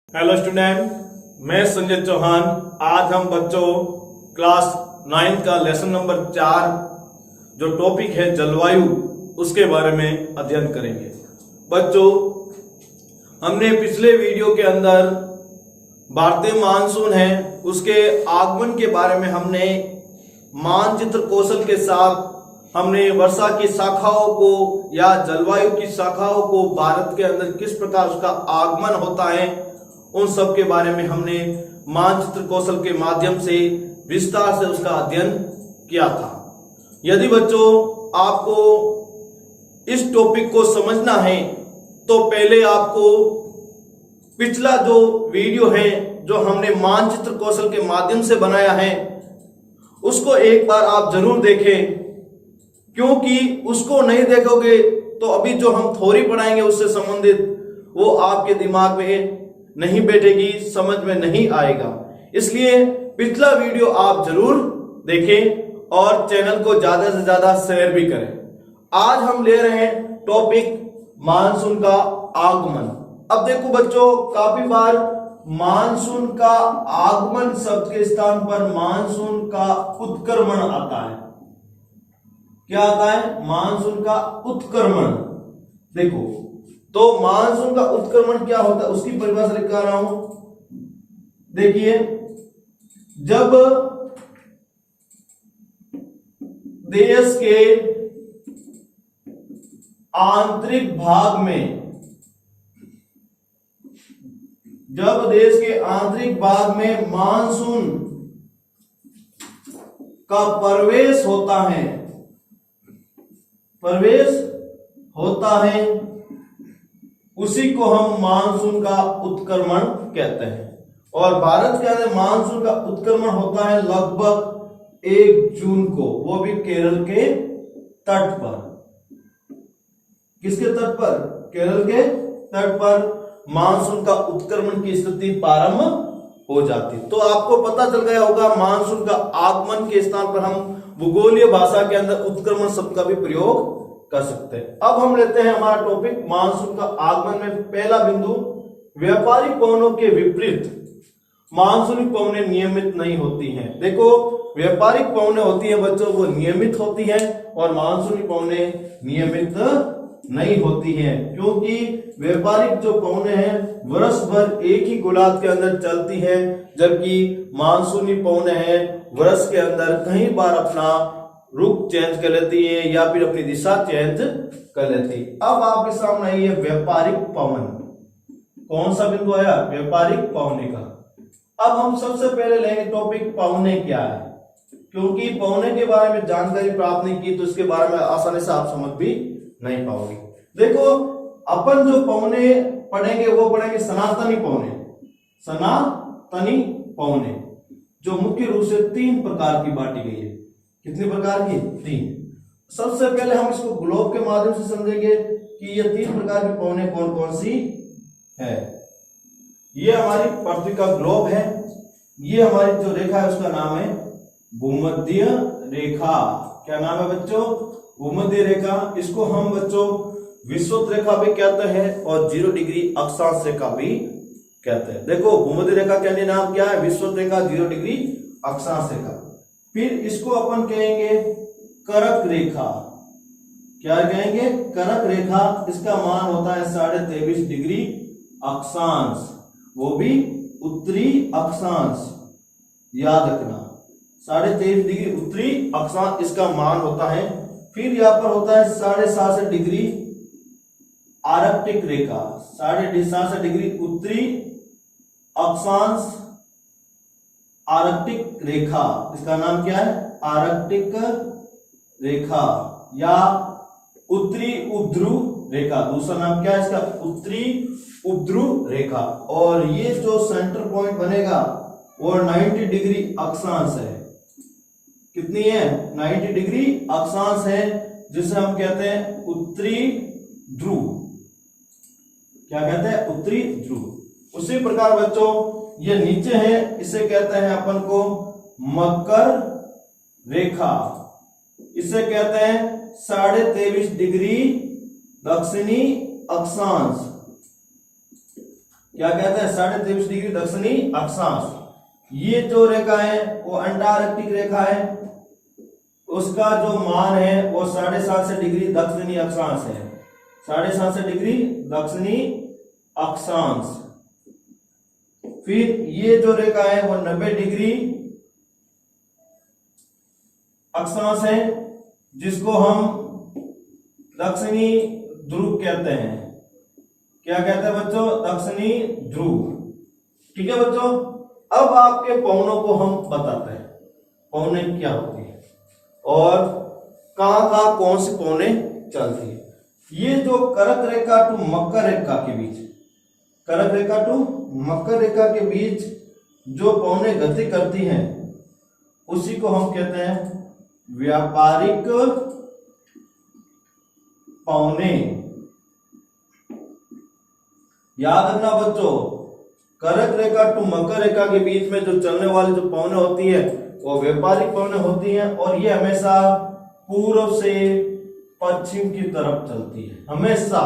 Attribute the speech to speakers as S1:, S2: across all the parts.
S1: Hello student, मैं संजय चौहान। आज हम बच्चों क्लास 9 का लेसन नंबर 4 जो टॉपिक है जलवायु, उसके बारे में अध्ययन करेंगे। बच्चों, हमने पिछले वीडियो के अंदर भारतीय मानसून है उसके आगमन के बारे में हमने मानचित्र कौशल के साथ हमने वर्षा की शाखाओं को या जलवायु की शाखाओं को भारत के अंदर किस प्रकार उसका आगमन होता है उन सब के बारे में हमने मानचित्र कौशल के माध्यम से विस्तार से उसका अध्ययन किया था। यदि बच्चों आपको इस टॉपिक को समझना है तो पहले आपको पिछला जो वीडियो है जो हमने मानचित्र कौशल के माध्यम से बनाया है उसको एक बार आप जरूर देखें, क्योंकि उसको नहीं देखोगे तो अभी जो हम थ्योरी पढ़ाएंगे उससे संबंधित वो आपके दिमाग में नहीं बैठेगी, समझ में नहीं आएगा। इसलिए पिछला वीडियो आप जरूर देखें और चैनल को ज्यादा से ज्यादा शेयर भी करें। आज हम ले रहे हैं टॉपिक मानसून का आगमन। अब देखो बच्चों, काफी बार मानसून का आगमन शब्द के स्थान पर मानसून का उत्क्रमण आता है। क्या आता है? मानसून का उत्क्रमण। देखो, तो मानसून का उत्क्रमण क्या होता है उसकी परिभाषा लिखा रहा हूं। देखिए, जब देश के आंतरिक भाग में मानसून का प्रवेश होता है उसी को हम मानसून का उत्क्रमण कहते हैं। और भारत के अंदर मानसून का उत्क्रमण होता है लगभग 1 जून को, वो भी केरल के तट पर। किसके तट पर? केरल के तट पर मानसून का उत्क्रमण की स्थिति प्रारंभ हो जाती। तो आपको पता चल गया होगा मानसून का आगमन के स्थान पर हम भूगोलीय भाषा के अंदर उत्क्रमण शब्द का भी प्रयोग कर सकते हैं। अब हम लेते हैं हमारा टॉपिक मानसून का आगमन में पहला बिंदु, व्यापारिक पवनों के विपरीत मानसूनी पवनें नियमित नहीं होती हैं। देखो, व्यापारिक पवनें होती हैं बच्चों वो नियमित होती हैं और मानसूनी पवनें नियमित नहीं होती हैं, क्योंकि व्यापारिक जो पवनें हैं वर्ष भर एक ही गोलार्ध के अंदर चलती हैं, जबकि मानसूनी पवनें हैं वर्ष के अंदर कई बार अपना रुख चेंज कर लेती है या फिर अपनी दिशा चेंज कर लेती है। अब आपके सामने आई है व्यापारिक पवन। कौन सा बिंदु आया? व्यापारिक पवने का। अब हम सबसे पहले लेंगे टॉपिक पवने क्या है, क्योंकि पवने के बारे में जानकारी प्राप्त नहीं की तो इसके बारे में आसानी से आप समझ भी नहीं पाओगे। देखो, अपन जो पवने पढ़ेंगे वो पढ़ेंगे सनातनी पवने। सनातनी पवने जो मुख्य रूप से 3 प्रकार की बांटी गई है। कितने प्रकार की? 3। सबसे पहले हम इसको ग्लोब के माध्यम से समझेंगे कि ये 3 प्रकार की पवनें कौन कौन सी है। ये हमारी पृथ्वी का ग्लोब है। ये हमारी जो रेखा है उसका नाम है भूमध्य रेखा। क्या नाम है बच्चों? भूमध्य रेखा। इसको हम बच्चों विषुवत रेखा भी कहते हैं और 0 डिग्री अक्षांश रेखा भी कहते हैं। देखो, भूमध्य रेखा के अन्य नाम क्या है? विषुवत रेखा, 0 डिग्री अक्षांश रेखा। फिर इसको अपन कहेंगे करक रेखा। क्या कहेंगे? करक रेखा। इसका मान होता है 23.5 डिग्री अक्षांश, वो भी उत्तरी अक्षांश। याद रखना, 23.5 डिग्री उत्तरी अक्षांश इसका मान होता है। फिर यहां पर होता है 67.5 डिग्री आर्कटिक रेखा। 67.5 डिग्री उत्तरी अक्षांश आर्कटिक रेखा। इसका नाम क्या है? आर्कटिक रेखा या उत्तरी उपध्रुव रेखा। दूसरा नाम क्या है इसका? उत्तरी उपध्रुव रेखा। और ये जो सेंटर पॉइंट बनेगा वो 90 डिग्री अक्षांश है। कितनी है? 90 डिग्री अक्षांश है, जिसे हम कहते हैं उत्तरी ध्रुव। क्या कहते हैं? उत्तरी ध्रुव। उसी प्रकार बच्चों ये नीचे है, इसे कहते हैं अपन को मकर रेखा। इसे कहते हैं 23.5 डिग्री दक्षिणी अक्षांश। क्या कहते हैं 23.5 डिग्री दक्षिणी अक्षांश। ये जो रेखा है वो अंटार्कटिक रेखा है, उसका जो मान है वो 7.5 डिग्री दक्षिणी अक्षांश है, 7.5 डिग्री दक्षिणी अक्षांश। फिर ये जो रेखा है वो 90 डिग्री अक्षांश है, जिसको हम दक्षिणी ध्रुव कहते हैं। क्या कहते हैं बच्चों? दक्षिणी ध्रुव। ठीक है बच्चों, अब आपके पवनों को हम बताते हैं, पवने क्या होती है और कहां कहां कौन सी पवने चलती है। ये जो कर्क रेखा टू मकर रेखा के बीच, कर्क रेखा टू मकर रेखा के बीच जो पवने गति करती हैं उसी को हम कहते हैं व्यापारिक पवने। याद रखना बच्चों, कर्क रेखा टू मकर रेखा के बीच में जो चलने वाली जो पवने होती है वो व्यापारिक पवने होती हैं, और ये हमेशा पूर्व से पश्चिम की तरफ चलती है, हमेशा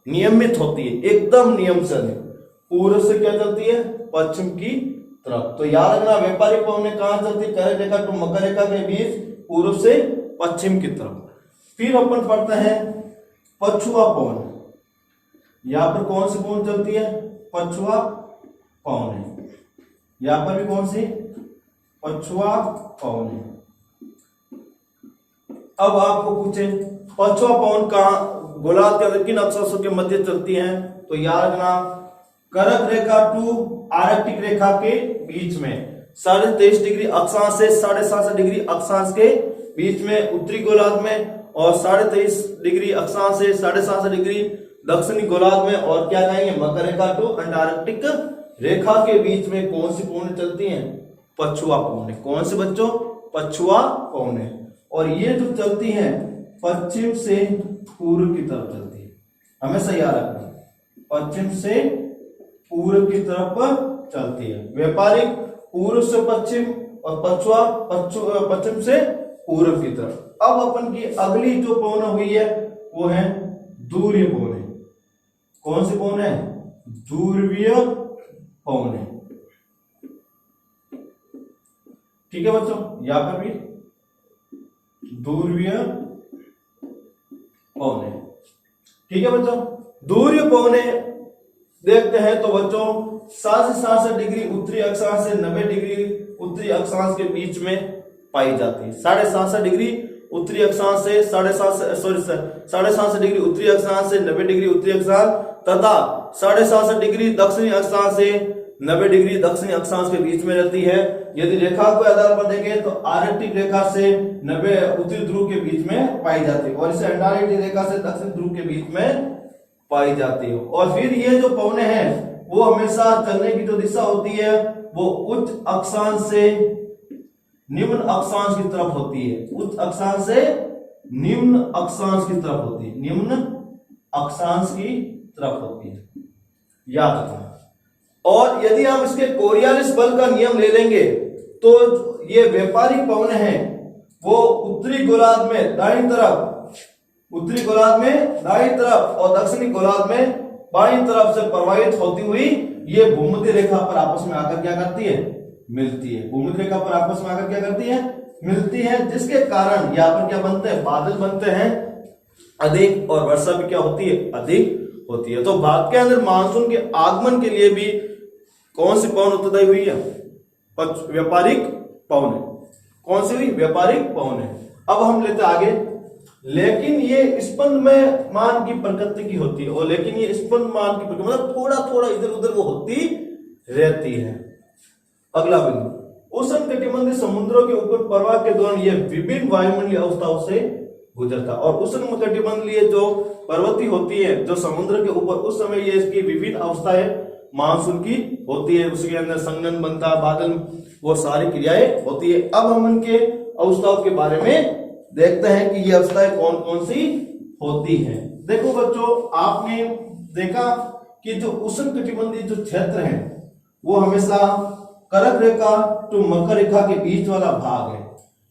S1: नियमित होती है, एकदम नियम से। पूर्व से क्या चलती है? पश्चिम की तरफ। तो याद रखना व्यापारिक पवने कहां चलती है? कर्क रेखा टू मकर रेखा के बीच पूर्व से पश्चिम की तरफ। फिर अपन पढ़ते हैं पछुआ पवन। यहां पर कौन सी पवन चलती है? पछुआ पवन है। यहां पर भी कौन सी? पछुआ पवन है। अब आपको पूछे पछुआ पवन कहां गोलार्ध के अंदर किन अक्षांशों के मध्य चलती हैं? तो याद रखना कर्क रेखा टू आर्कटिक रेखा के बीच में 23.5 डिग्री अक्षांश से 7.5 डिग्री अक्षांश के बीच में उत्तरी गोलार्ध में, और 23.5 डिग्री अक्षांश से 7.5 डिग्री दक्षिणी गोलार्ध में, और क्या कहेंगे मकर रेखा टू अंटार्कटिक रेखा के बीच में कौन सी पवनें चलती हैं? पछुआ पवनें। कौन सी बच्चों? पछुआ पवनें। और ये जो चलती हैं पश्चिम से पूर्व की तरफ चलती है, हमेशा याद रखना पश्चिम से पूर्व की तरफ चलती है। व्यापारिक पूर्व से पश्चिम और पछुआ पश्चिम से पूर्व की तरफ। अब अपन की अगली जो पवन हुई है वो है ध्रुवीय पवनें। कौन सी पवन है? ध्रुवीय पवनें। ठीक है बच्चों, यहां पर भी ध्रुवीय पवनें। ठीक है बच्चों, ध्रुवीय पवनें देखते हैं तो बच्चों 67 डिग्री उत्तरी अक्षांश से 90 डिग्री उत्तरी अक्षांश के बीच में पाई जाती है। 67 डिग्री उत्तरी अक्षांश से 7.5 डिग्री उत्तरी अक्षांश से 90 डिग्री उत्तरी अक्षांश तथा 7.5 डिग्री दक्षिणी अक्षांश से 90 डिग्री दक्षिणी अक्षांश के बीच में रहती है। यदि रेखा को आधार पर देखें तो आर्कटिक रेखा से 90 उत्तरी ध्रुव के बीच में पाई जाती है, और इसे अंटार्कटिक रेखा से दक्षिण ध्रुव के बीच में पाई जाती है। और फिर ये जो पवनें हैं वो हमेशा चलने की जो दिशा होती है वो उच्च अक्षांश से निम्न अक्षांश की तरफ होती है। उच्च अक्षांश से निम्न अक्षांश की तरफ होती है, निम्न अक्षांश की तरफ होती है, याद रखना। और यदि हम इसके कोरियालिस बल का नियम ले लेंगे तो ये व्यापारिक पवनें हैं वो उत्तरी गोलार्ध में दाईं तरफ, उत्तरी गोलार्ध में दाईं तरफ और दक्षिणी गोलार्ध में बाईं तरफ से प्रवाहित होती हुई ये भूमध्य रेखा पर आपस में आकर क्या करती है? मिलती है। भूमध्य रेखा पर आपस में आकर क्या करती है? मिलती है, जिसके कारण यहाँ पर क्या बनते हैं? बादल बनते हैं अधिक, और वर्षा भी क्या होती है? अधिक होती है। तो भारत के अंदर मानसून के आगमन के लिए भी कौन सी पवन उत्तरदायी हुई है? व्यापारिक पवनें। कौन सी हुई? व्यापारिक पवनें। अब हम लेते आगे, लेकिन ये स्पंद में मान की प्रकृति की होती है, और लेकिन ये स्पंद मान की प्रकृति मतलब थोड़ा थोड़ा इधर उधर वो होती रहती है। अगला बिंदु, उष्णकटिबंधीय समुद्रों के ऊपर प्रवाह के दौरान ये विभिन्न वायुमंडलीय अवस्थाओं से गुजरता, और उष्णकटिबंधीय जो पर्वतीय होती है जो समुद्र के ऊपर, उस समय ये इसकी विभिन्न अवस्थाएं मानसून की होती है, उसके अंदर संघनन बनता है, बादल, वो सारी क्रियाएं होती है। अब हम इनके अवस्थाओं के बारे में देखते हैं कि ये अवस्थाएं कौन कौन सी होती हैं। देखो बच्चों, आपने देखा कि जो उष्णकटिबंधीय जो क्षेत्र है वो हमेशा कर्क रेखा टू मकर रेखा के बीच वाला भाग है।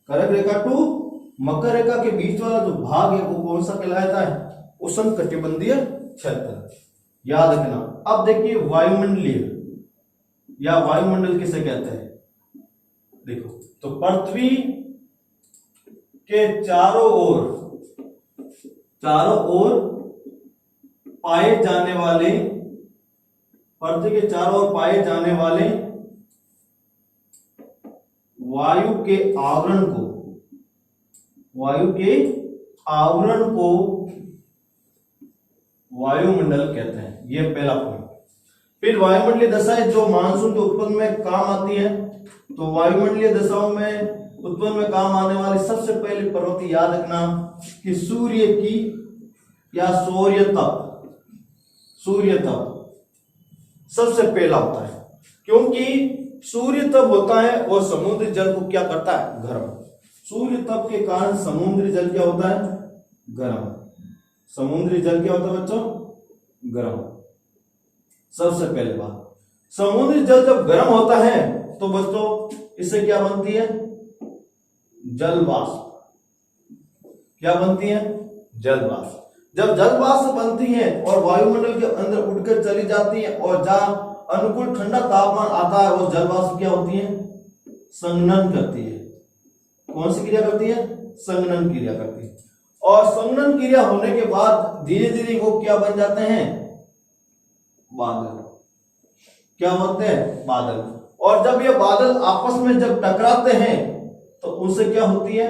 S1: कर्क रेखा टू मकर रेखा के बीच वाला जो भाग है वो कौन सा कहलाता है? उष्णकटिबंधीय क्षेत्र। याद रखना। अब देखिए वायुमंडलीय या वायुमंडल किसे कहते हैं, देखो तो पृथ्वी के चारों ओर पाए जाने वाले, पृथ्वी के चारों ओर पाए जाने वाले वायु के आवरण को वायुमंडल कहते हैं। ये पहला पॉइंट। फिर वायुमंडलीय दशाएं जो मानसून के उत्पन्न में काम आती है, तो वायुमंडलीय दशाओं में उत्पन्न में काम आने वाली सबसे पहली प्रवृत्ति याद रखना कि सूर्य की या सूर्य तप सबसे पहला होता है, क्योंकि सूर्य तप होता है और समुद्री जल को क्या करता है, गर्म। सूर्य तप के कारण समुद्री जल क्या होता है, गर्म। समुद्री जल क्या होता है बच्चों, गर्म। सबसे पहले बात, समुद्री जल जब गर्म होता है तो बच्चों इससे क्या बनती है, जल वाष्प। क्या बनती है, जल वाष्प। जब जल वाष्प बनती है और वायुमंडल के अंदर उड़कर चली जाती है और जहां अनुकूल ठंडा तापमान आता है, वो जल वाष्प क्या होती है, संघनन करती है। कौन सी क्रिया करती है, संघनन क्रिया करती है। और संघनन क्रिया होने के बाद धीरे धीरे वो क्या बन जाते हैं, बादल। क्या बनते हैं, बादल। और जब ये बादल आपस में जब टकराते हैं तो उनसे क्या होती है,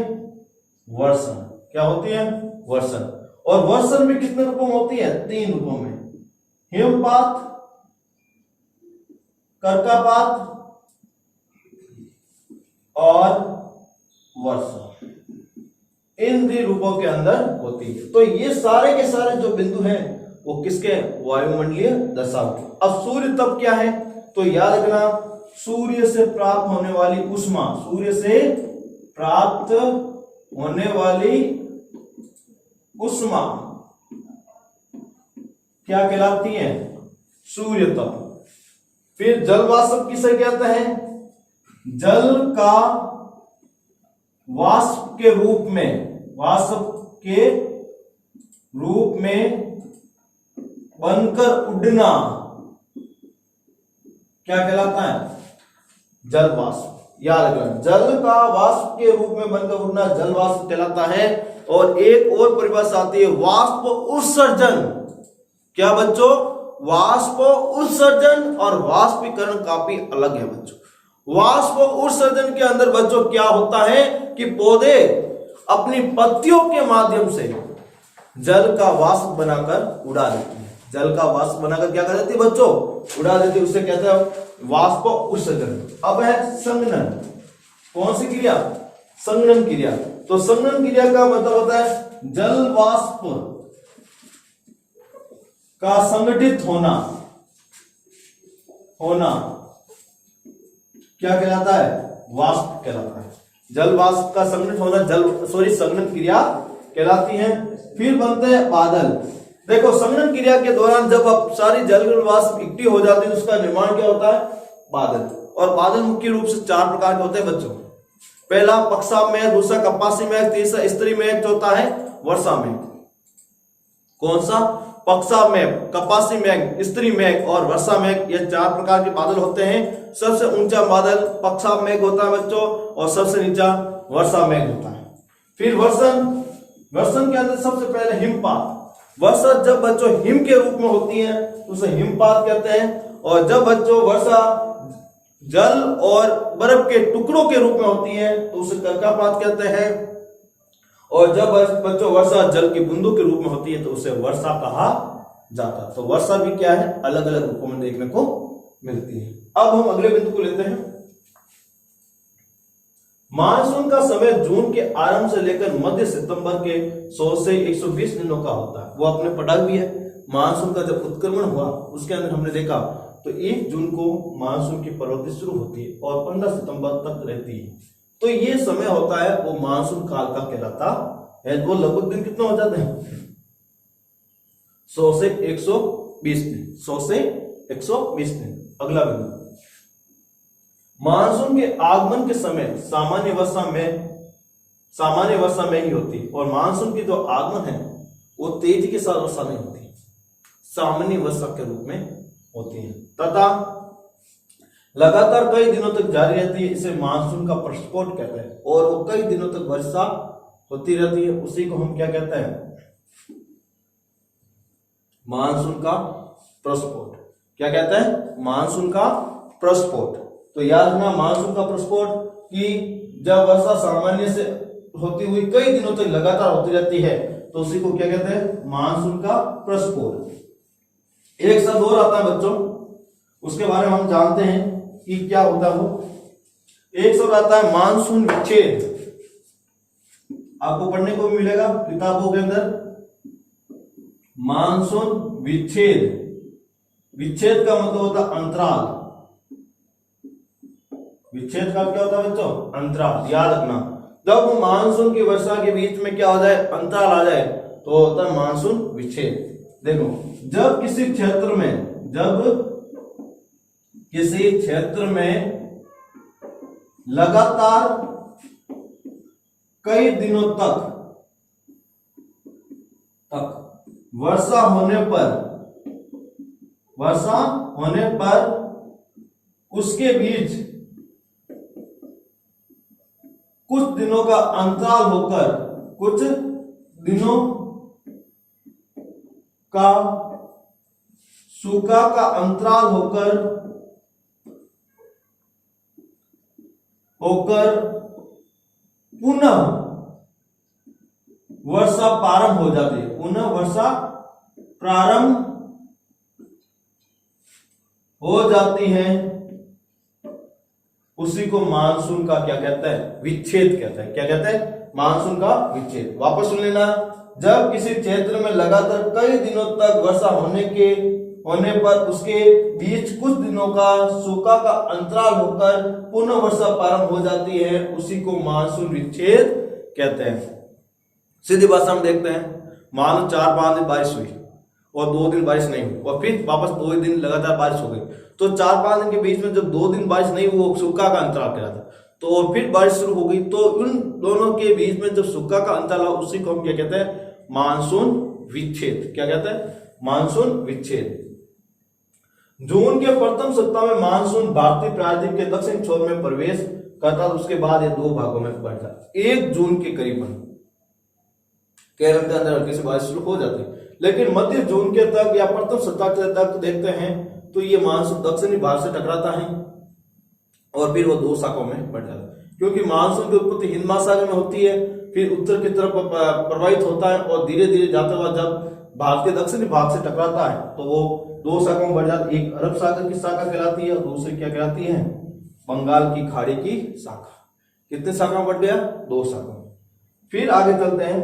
S1: वर्षण। क्या होती है, वर्षण। और वर्षण में कितने रूपों में होती है, 3 रूपों में, हिमपात, कर्कापात और वर्षा। इन 3 रूपों के अंदर होती है। तो ये सारे के सारे जो बिंदु हैं वो किसके, वायुमंडलीय दशा के। अब सूर्य तप क्या है, तो याद रखना सूर्य से प्राप्त होने वाली उष्मा, सूर्य से प्राप्त होने वाली उष्मा क्या कहलाती है, सूर्य तप। फिर जल वाष्प किसे कहते हैं, जल का वाष्प के रूप में बनकर उड़ना क्या कहलाता है, जल वाष्प। याद रखना, जल का वाष्प के रूप में बनकर उड़ना जल वाष्प कहलाता है। और एक और परिभाषा आती है, वाष्प उत्सर्जन। क्या बच्चों, वाष्प उत्सर्जन और वाष्पीकरण काफी अलग है बच्चों। वाष्प उत्सर्जन के अंदर बच्चों क्या होता है कि पौधे अपनी पत्तियों के माध्यम से जल का वाष्प बनाकर उड़ा देती है। जल का वाष्प बनाकर क्या कर देती है बच्चों, उड़ा देती है। उसे कहते हैं वाष्प उत्सर्जन। अब है संघनन। कौन सी क्रिया, संघनन क्रिया। तो संघनन क्रिया का मतलब होता है जल वाष्प का संगठित होना क्या कहलाता है, वाष्प कहलाता है। जल वाष्प का संगठित होना संघनन क्रिया कहलाती है। फिर बनते हैं बादल। देखो संघनन क्रिया के दौरान जब अब सारी जल वाष्प इकट्ठी हो जाती है तो उसका निर्माण क्या होता है, बादल। और बादल मुख्य रूप से 4 प्रकार के होते हैं बच्चों। पहला पक्षाव मेघ, दूसरा कपासी मेघ, तीसरा स्त्री मेघ, चौथा है वर्षा मेघ। कौन सा, पक्षाव मेघ, कपासी मेघ, स्त्री मेघ और वर्षा मेघ, ये 4 प्रकार के बादल होते हैं। सबसे ऊंचा बादल पक्षाव मेघ होता है बच्चों और सबसे नीचा वर्षा मेघ होता है। फिर वर्षण के अंदर सबसे पहले हिमपात। वर्षा जब बच्चों हिम के रूप में होती है तो उसे हिमपात कहते हैं। और जब बच्चों वर्षा जल और बर्फ के टुकड़ों के रूप में होती है तो उसे कर्कापात कहते हैं। और जब बच्चों वर्षा जल की बूंदों के रूप में होती है तो उसे वर्षा कहा जाता है। तो वर्षा भी क्या है, अलग अलग रूपों में देखने को मिलती है। अब हम अगले बिंदु को लेते हैं। मानसून का समय जून के आरंभ से लेकर मध्य सितंबर के 100 से 120 दिनों का होता है। वो आपने पढ़ा भी है। मानसून का जब उत्क्रमण हुआ उसके अंदर हमने देखा तो 1 जून को मानसून की प्रवृत्ति शुरू होती है और 15 सितंबर तक रहती है। तो ये समय होता है वो मानसून काल का कहलाता है। वो लगभग दिन कितना हो जाते हैं, 100 से 120 दिन। 100 से 120 दिन। अगला बिंदु, मानसून के आगमन के समय सामान्य वर्षा में ही होती है। और मानसून की जो आगमन है वो तेजी के साथ वर्षा नहीं होती, सामान्य वर्षा के रूप में होती है तथा लगातार कई दिनों तक जारी रहती है, इसे मानसून का प्रस्फोट कहते हैं। और वो कई दिनों तक वर्षा होती रहती है, उसी को हम क्या कहते हैं, मानसून का प्रस्फोट। क्या कहते हैं, मानसून का प्रस्फोट। तो याद रखना मानसून का प्रस्फोट कि जब वर्षा सामान्य से होती हुई कई दिनों तक लगातार होती रहती है तो उसी को क्या कहते हैं, मानसून का प्रस्फोट। एक शब्द और आता है बच्चों, उसके बारे में हम जानते हैं कि क्या होता है वो। एक शब्द आता है मानसून विच्छेद। आपको पढ़ने को भी मिलेगा किताबों के अंदर, मानसून विच्छेद। विच्छेद का मतलब होता है अंतराल। विच्छेद का क्या होता है बच्चों, अंतराल। याद रखना जब मानसून की वर्षा के बीच में क्या हो जाए, अंतराल आ जाए तो होता है मानसून विच्छेद। देखो जब किसी क्षेत्र में लगातार कई दिनों तक वर्षा होने पर उसके बीच कुछ दिनों का अंतराल होकर, कुछ दिनों का सूखा का अंतराल होकर पुनः वर्षा प्रारंभ हो जाती है, पुनः वर्षा प्रारंभ हो जाती है, उसी को मानसून का क्या कहते हैं, विच्छेद कहते हैं। क्या कहते हैं, मानसून का विच्छेद। वापस सुन लेना, जब किसी क्षेत्र में लगातार कई दिनों तक वर्षा होने पर उसके बीच कुछ दिनों का सूखा का अंतराल होकर पुनः वर्षा प्रारंभ हो जाती है, उसी को मानसून विच्छेद कहते हैं। सीधी भाषा में देखते हैं, मान 4-5 दिन बारिश हुई और 2 दिन बारिश नहीं हुई और फिर वापस 2 दिन लगातार बारिश हो गई, तो 4-5 दिन के बीच में जब 2 दिन बारिश नहीं हुई, वो सूखा का अंतराल कहलाता, तो फिर बारिश शुरू हो गई, तो उन दोनों के बीच में जब सूखा का अंतराल, उसी को हम क्या कहते हैं, मानसून विच्छेद। क्या कहते हैं, मानसून विच्छेद। जून के प्रथम सप्ताह में मानसून भारतीय प्रायद्वीप के दक्षिण छोर में प्रवेश करता, उसके बाद ये 2 भागों में बढ़ जाता। 1 जून के करीबन केरल के अंदर हल्की से बारिश शुरू हो जाती है, लेकिन मध्य जून के तक या प्रथम सप्ताह के तक देखते हैं तो ये मानसून दक्षिणी भारत से टकराता है और फिर वो 2 शाखाओं में बढ़ जाता है, क्योंकि मानसून की उत्पत्ति हिंद महासागर में होती है, फिर उत्तर की तरफ प्रवाहित होता है और धीरे धीरे जाते हुए जब भारत के दक्षिणी भाग से टकराता है तो वो 2 शाखाओं में बढ़ जाता है। एक अरब सागर की शाखा कहलाती है और दूसरी क्या कहलाती है, बंगाल की खाड़ी की शाखा। कितने शाखा बढ़ गया, 2 शाखा। फिर आगे चलते हैं,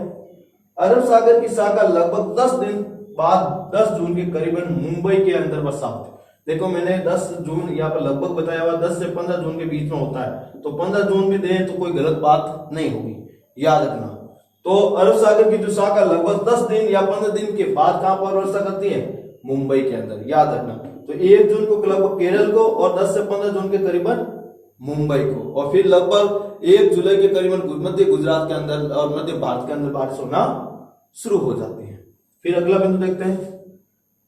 S1: अरब सागर की शाखा लगभग 10 दिन बाद 10 जून के करीबन मुंबई के अंदर बसा होती है। देखो मैंने 10 जून यहाँ पर लगभग बताया हुआ, 10 से 15 जून के बीच में होता है, तो 15 जून भी दे तो कोई गलत बात नहीं होगी, याद रखना। तो अरब सागर की जो शाखा लगभग 10 दिन या 15 दिन के बाद कहां पर वर्षा करती है, मुंबई के अंदर, याद रखना। तो 1 जून को लगभग केरल को और 10 से 15 जून के करीबन मुंबई को, और फिर लगभग 1 जुलाई के करीबन मध्य गुजरात के अंदर और मध्य भारत के अंदर बारिश होना शुरू हो जाती है। फिर अगला बिंदु देखते हैं,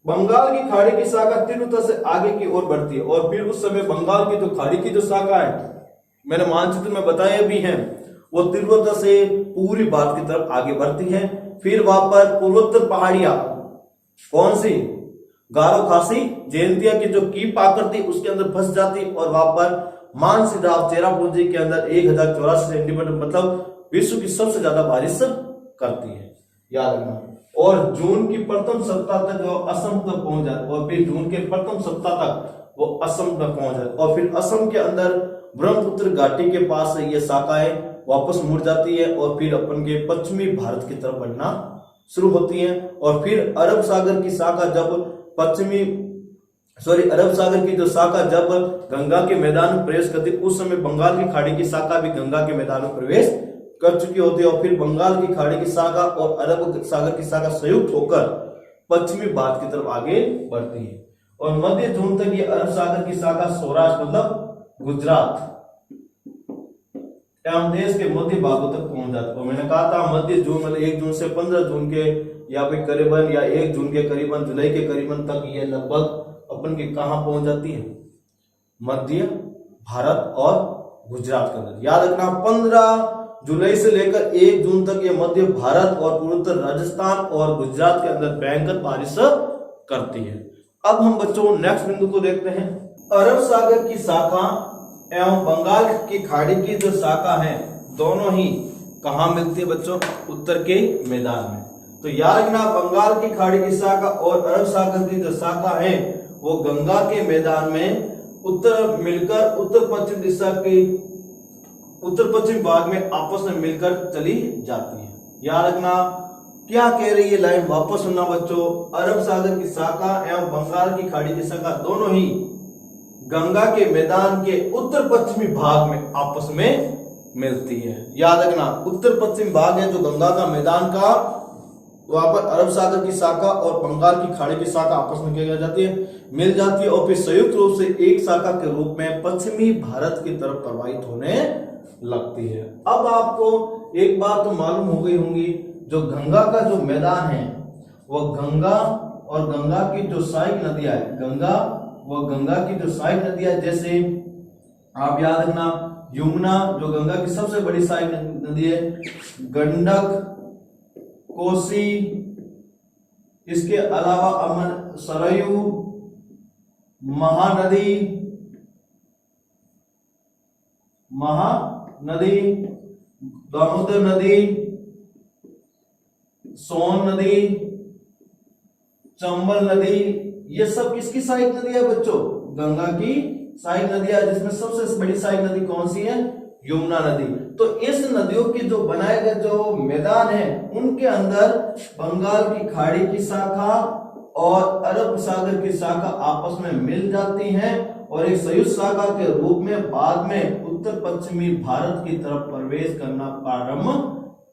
S1: बंगाल की खाड़ी की शाखा तीव्रता से आगे की ओर बढ़ती है, और फिर उस समय बंगाल की जो खाड़ी की जो शाखा है, मैंने मानचित्र में बताया भी है, वो तीव्रता से पूरी भारत की तरफ आगे बढ़ती है। फिर वहां पर पूर्वोत्तर पहाड़ियां, कौन सी, गारो खासी जयंतिया की जो कीप आकृति उसके अंदर फंस जाती और वहां पर मानसिराव चेरापूंजी के अंदर 1084 सेंटीमीटर मतलब विश्व की सबसे ज्यादा बारिश करती है, याद रखना। और जून की प्रथम सप्ताह तक वो असम तक पहुंच जाए, और फिर जून के प्रथम सप्ताह तक वो असम तक पहुंच जाए, और फिर असम के अंदर ब्रह्मपुत्र घाटी के पास ये शाखाएं वापस मुड़ जाती है और फिर अपन के पश्चिमी भारत की तरफ बढ़ना शुरू होती है। और फिर अरब सागर की शाखा जब अरब सागर की जो शाखा जब गंगा के मैदान में प्रवेश करती, उस समय बंगाल की खाड़ी की शाखा भी गंगा के मैदान में प्रवेश कर चुकी होती है, और फिर बंगाल की खाड़ी की शाखा और अरब सागर की शाखा संयुक्त होकर पश्चिमी भारत की तरफ आगे बढ़ती है। और मध्य जून तक ये अरब सागर की शाखा सौराष्ट्र मतलब गुजरात एवं देश के मध्य भागों तक पहुंच जाती है। तो मैंने कहा था मध्य जून मतलब 1 जून से 15 जून के या फिर करीबन या 1 जून के करीबन, जुलाई के करीबन तक ये लगभग अपन के कहाँ पहुंच जाती है, मध्य भारत और गुजरात के अंदर। याद रखना 15 जुलाई से लेकर 1 जून तक ये मध्य भारत और पूर्वोत्तर राजस्थान और गुजरात के अंदर भयंकर बारिश करती है। अब हम बच्चों नेक्स्ट बिंदु को देखते हैं। अरब सागर की शाखा एवं बंगाल की खाड़ी की जो शाखा है, दोनों ही कहाँ मिलती है बच्चों, उत्तर के मैदान में। तो याद रखना बंगाल की खाड़ी की शाखा और अरब सागर की जो शाखा है वो गंगा के मैदान में उत्तर मिलकर उत्तर पश्चिम दिशा की उत्तर पश्चिम भाग में आपस में मिलकर चली जाती है। याद रखना क्या कह रही है लाइन, वापस सुनना बच्चों। अरब सागर की शाखा एवं बंगाल की खाड़ी की शाखा दोनों ही गंगा के मैदान के उत्तर पश्चिमी भाग में आपस में मिलती है। याद रखना उत्तर पश्चिम भाग है जो गंगा का मैदान का, वहां पर अरब सागर की शाखा और बंगाल की खाड़ी की शाखा आपस में क्या जाती है, मिल जाती है और फिर संयुक्त रूप से एक शाखा के रूप में पश्चिमी भारत की तरफ प्रवाहित होने लगती है। अब आपको एक बात तो मालूम हो गई होंगी, जो गंगा का जो मैदान है वह गंगा और गंगा की जो सहायक नदियां है, गंगा की जो सहायक नदियां, जैसे आप याद रखना यमुना जो गंगा की सबसे बड़ी सहायक नदी है, गंडक, कोसी, इसके अलावा अमर, सरयू, महानदी, दामोदर नदी, सोन नदी, चंबल नदी, ये सब किसकी सहायक नदी है बच्चों, गंगा की सहायक नदियां, जिसमें सबसे बड़ी सहायक नदी कौन सी है, यमुना नदी। तो इस नदियों की जो बनाए गए जो मैदान है उनके अंदर बंगाल की खाड़ी की शाखा और अरब सागर की शाखा आपस में मिल जाती हैं और एक संयुक्त शाखा के रूप में बाद में उत्तर पश्चिमी भारत की तरफ प्रवेश करना प्रारंभ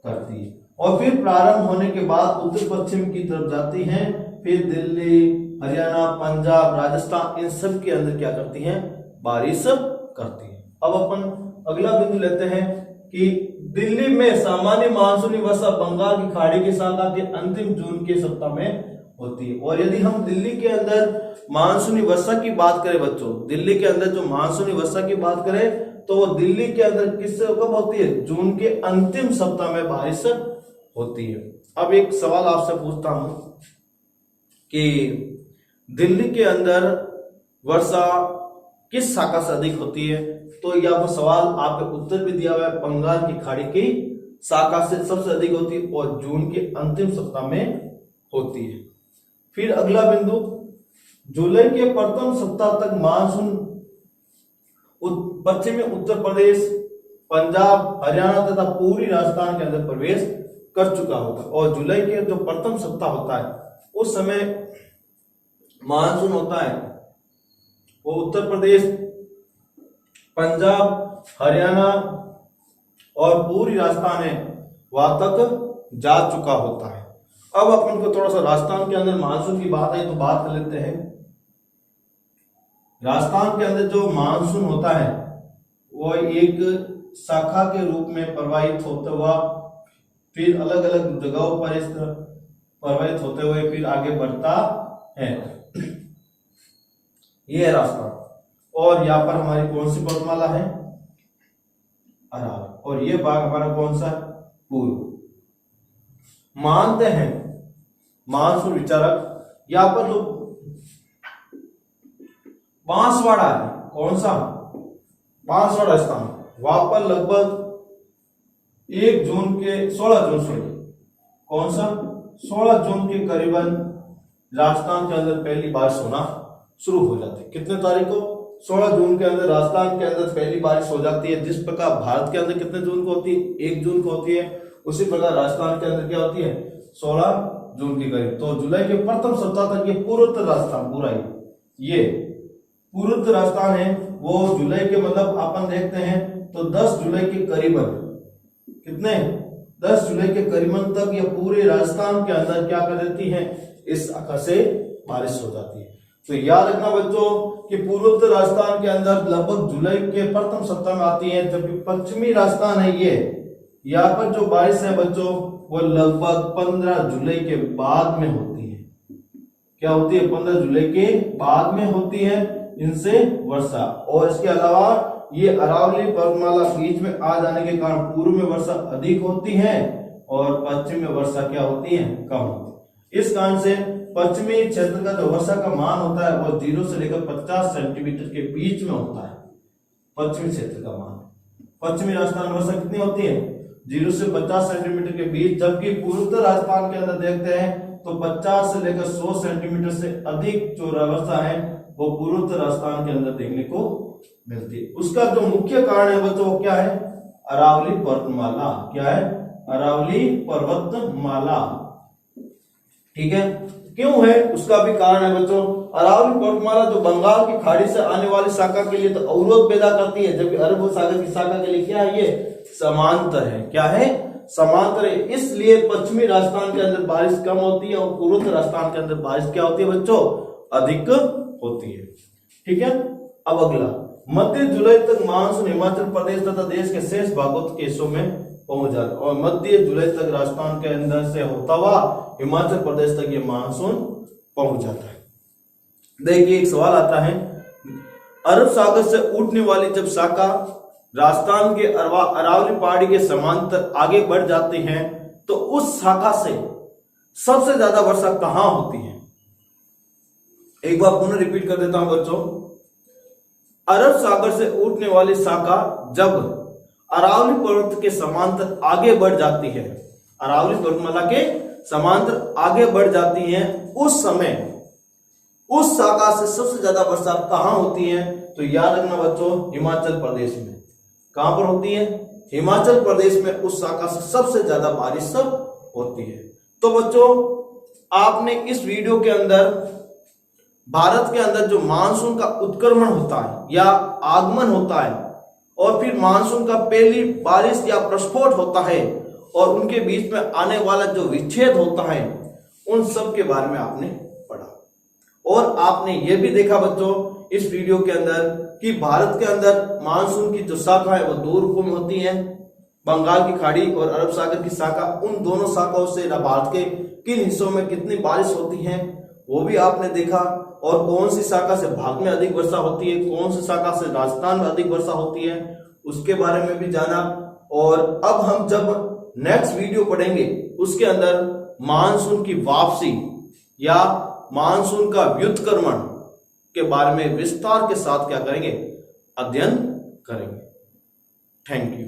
S1: करती है और फिर प्रारंभ होने के बाद उत्तर पश्चिम की तरफ जाती हैं, फिर दिल्ली, हरियाणा, पंजाब, राजस्थान, इन सब के अंदर क्या करती हैं, बारिश करती है। अब अपन अगला बिंदु लेते हैं कि दिल्ली में सामान्य मानसूनी वर्षा बंगाल की खाड़ी की शाखा के अंतिम जून के सप्ताह में होती है। और यदि हम दिल्ली के अंदर मानसूनी वर्षा की बात करें बच्चों, दिल्ली के अंदर जो मानसूनी वर्षा की बात करें तो वो दिल्ली के अंदर किससे कब होती है, जून के अंतिम सप्ताह में बारिश होती है। अब एक सवाल आपसे पूछता हूं कि दिल्ली के अंदर वर्षा किस शाखा से अधिक होती है, तो यह पर सवाल आपके उत्तर भी दिया हुआ है, बंगाल की खाड़ी की शाखा से सबसे अधिक होती है और जून के अंतिम सप्ताह में होती है। फिर अगला बिंदु, जुलाई के प्रथम सप्ताह तक मानसून पश्चिमी उत्तर प्रदेश, पंजाब, हरियाणा तथा पूरी राजस्थान के अंदर प्रवेश कर चुका होगा और जुलाई के जो प्रथम सप्ताह होता है उस समय मानसून होता है वो उत्तर प्रदेश, पंजाब, हरियाणा और पूरी राजस्थान है वहां तक जा चुका होता है। अब अपन को थोड़ा सा राजस्थान के अंदर मानसून की बात है तो बात कर लेते हैं। राजस्थान के अंदर जो मानसून होता है वो एक शाखा के रूप में प्रवाहित होता हुआ फिर अलग अलग जगहों पर इस तरह प्रवाहित होते हुए फिर आगे बढ़ता है। ये है राजस्थान और यहाँ पर हमारी कौन सी पर्वतमाला है, अरावली, और ये भाग हमारा कौन सा, पूर्व। मानते हैं मानसून विचारक यहाँ पर जो बांसवाड़ा है, कौन सा, बांसवाड़ा स्थान, वहां पर लगभग 1 जून के 16 जून से कौन सा 16 जून के करीबन राजस्थान के अंदर पहली बारिश होना शुरू हो जाती है। कितने तारीख को, 16 जून के अंदर राजस्थान के अंदर पहली बारिश हो जाती है। जिस प्रकार भारत के अंदर कितने जून को होती है, 1 जून को होती है, उसी प्रकार राजस्थान के अंदर क्या होती है, 16 जून के करीब। तो जुलाई के प्रथम सप्ताह तक ये पूर्वोत्तर राजस्थान पूरा ही ये पूर्वोत्तर राजस्थान है वो जुलाई के मतलब अपन देखते हैं तो 10 जुलाई के करीबन, कितने 10 जुलाई के करीबन तक ये पूरे राजस्थान के अंदर क्या कर देती है, इस शाखा से बारिश हो जाती है। तो याद रखना बच्चों कि पूर्वोत्तर राजस्थान के अंदर लगभग जुलाई के प्रथम सप्ताह में आती है, जबकि पश्चिमी राजस्थान है ये, यहाँ पर जो बारिश है बच्चों वो लगभग 15 जुलाई के बाद में होती है। क्या होती है? 15 जुलाई के बाद में होती है इनसे वर्षा। और इसके अलावा ये अरावली पर्वतमाला बीच में आ जाने के कारण पूर्व में वर्षा अधिक होती है और पश्चिम में वर्षा क्या होती है? कम होती है। इस कारण से पश्चिमी क्षेत्र का जो वर्षा का मान होता है वो 0 से लेकर 50 सेंटीमीटर के बीच में होता है। पश्चिमी क्षेत्र का मान, पश्चिमी राजस्थान वर्षा कितनी होती है? 0 से 50 सेंटीमीटर के बीच। जबकि पूर्वोत्तर राजस्थान के अंदर देखते हैं तो 50 से लेकर 100 सेंटीमीटर से अधिक जो वर्षा है वो पूर्वोत्तर राजस्थान के अंदर देखने को मिलती है। उसका जो मुख्य कारण है बच्चों वो क्या है? अरावली पर्वतमाला। क्या है? अरावली पर्वतमाला। ठीक है, क्यों है? उसका भी कारण है बच्चों। अरावली पर्वतमाला जो बंगाल की खाड़ी से आने वाली शाखा के लिए तो अवरोध पैदा करती है, जबकि अरब सागर की शाखा के लिए क्या है? ये समांतर है। क्या है? समांतर है। इसलिए पश्चिमी राजस्थान के अंदर बारिश कम होती है और पूर्वोत्तर राजस्थान के अंदर बारिश क्या होती है बच्चों? अधिक होती है। ठीक है, अब अगला, मध्य जुलाई तक मानसून हिमाचल प्रदेश तथा देश के शेष भागों के हिस्सों में पहुंच जाता है और मध्य जुलाई तक राजस्थान के अंदर से होता हुआ हिमाचल प्रदेश तक ये मानसून पहुंच जाता है। देखिए, एक सवाल आता है, अरब सागर से उठने वाली जब शाखा राजस्थान के अरावली पहाड़ी के समांतर आगे बढ़ जाती है तो उस शाखा से सबसे ज्यादा वर्षा कहां होती है? एक बार पुनः रिपीट कर देता हूं बच्चों। अरब सागर से उठने वाली शाखा जब अरावली पर्वत के समांतर आगे बढ़ जाती है, अरावली पर्वतमाला के समांतर आगे बढ़ जाती है, उस समय उस शाखा से सबसे ज्यादा वर्षा कहां होती है? तो याद रखना बच्चों, हिमाचल प्रदेश में। कहां पर होती है? हिमाचल प्रदेश में उस शाखा से सबसे ज्यादा बारिश होती है। तो बच्चों, आपने इस वीडियो के अंदर भारत के अंदर जो मानसून का उत्क्रमण होता है या आगमन होता है और फिर मानसून का पहली बारिश या प्रस्फोट होता है और उनके बीच में आने वाला जो विच्छेद होता है, उन सब के बारे में आपने पढ़ा। और आपने ये भी देखा बच्चों इस वीडियो के अंदर कि भारत के अंदर मानसून की जो शाखा है वो 2 रूपों में होती है, बंगाल की खाड़ी और अरब सागर की शाखा। उन दोनों शाखाओं से भारत के किन हिस्सों में कितनी बारिश होती है वो भी आपने देखा, और कौन सी शाखा से भारत में अधिक वर्षा होती है, कौन सी शाखा से राजस्थान में अधिक वर्षा होती है, उसके बारे में भी जाना। और अब हम जब नेक्स्ट वीडियो पढ़ेंगे उसके अंदर मानसून की वापसी या मानसून का व्युत्क्रमण के बारे में विस्तार के साथ क्या करेंगे? अध्ययन करेंगे। Thank you.